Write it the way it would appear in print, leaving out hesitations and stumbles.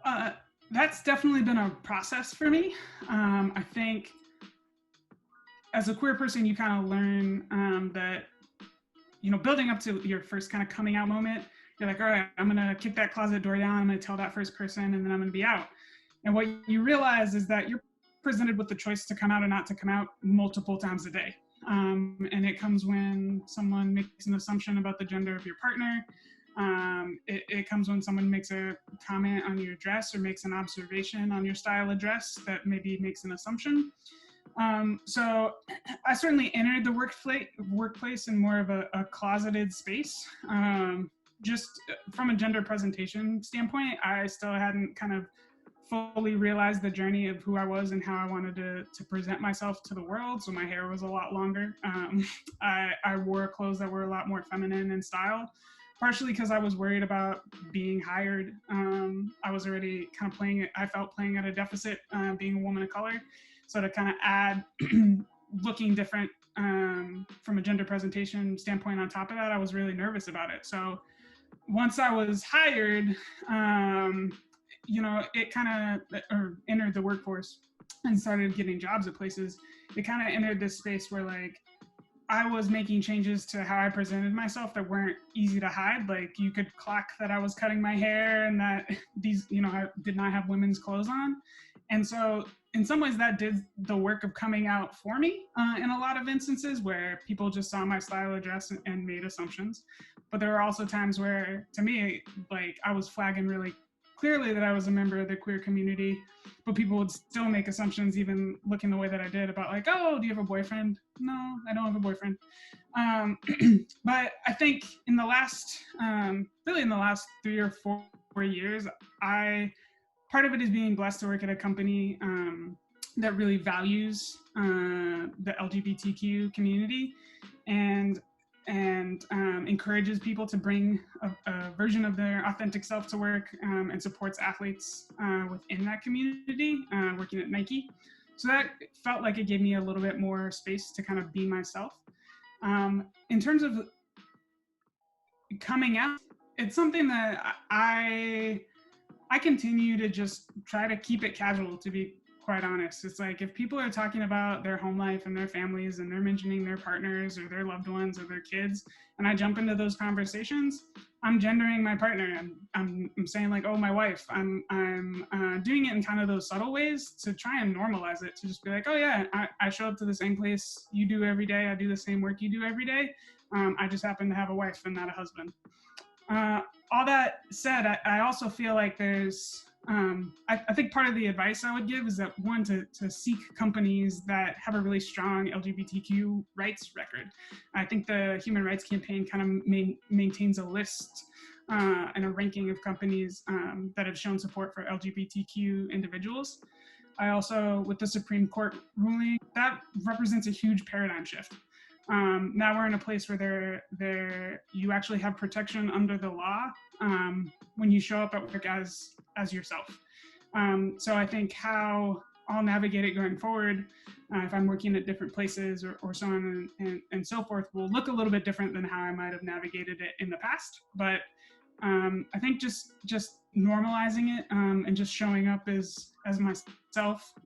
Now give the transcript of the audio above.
Uh, that's definitely been a process for me. I think as a queer person, you kind of learn that, building up to your first kind of coming out moment, you're like, all right, I'm going to kick that closet door down. I'm going to tell that first person, and then I'm going to be out. And what you realize is that you're presented with the choice to come out or not to come out multiple times a day. And it comes when someone makes an assumption about the gender of your partner. It comes when someone makes a comment on your dress or makes an observation on your style of dress that maybe makes an assumption. So I certainly entered the workplace in more of a closeted space. Just from a gender presentation standpoint, I still hadn't kind of fully realized the journey of who I was and how I wanted to present myself to the world. So my hair was a lot longer. I wore clothes that were a lot more feminine in style, partially because I was worried about being hired. I was already kind of I felt playing at a deficit being a woman of color. So to kind of add looking different from a gender presentation standpoint on top of that, I was really nervous about it. So once I was hired, it kind of or entered the workforce and started getting jobs at places. It kind of entered this space where like I was making changes to how I presented myself that weren't easy to hide. Like you could clock that I was cutting my hair and that I did not have women's clothes on. And so in some ways that did the work of coming out for me in a lot of instances where people just saw my style of dress and made assumptions. But there were also times where, to me, like I was flagging really clearly that I was a member of the queer community, but people would still make assumptions, even looking the way that I did, about like, oh, do you have a boyfriend? No, I don't have a boyfriend. But I think in the last, really in the last 3 or 4 years, part of it is being blessed to work at a company that really values the LGBTQ community and encourages people to bring a version of their authentic self to work and supports athletes within that community working at Nike. So that felt like it gave me a little bit more space to kind of be myself. In terms of coming out, it's something that I continue to just try to keep it casual, to be quite honest. It's like if people are talking about their home life and their families and they're mentioning their partners or their loved ones or their kids, and I jump into those conversations, I'm gendering my partner. I'm saying like, oh, my wife. I'm doing it in kind of those subtle ways to try and normalize it, to just be like, oh yeah, I show up to the same place you do every day. I do the same work you do every day. I just happen to have a wife and not a husband. Uh, all that said, I also feel like there's, I think part of the advice I would give is that one, to seek companies that have a really strong LGBTQ rights record. I think the Human Rights Campaign kind of maintains a list and a ranking of companies that have shown support for LGBTQ individuals. I also, with the Supreme Court ruling, that represents a huge paradigm shift. Now we're in a place where you actually have protection under the law when you show up at work as yourself. So I think how I'll navigate it going forward, if I'm working at different places or so on and so forth, will look a little bit different than how I might have navigated it in the past. But I think just normalizing it and just showing up as myself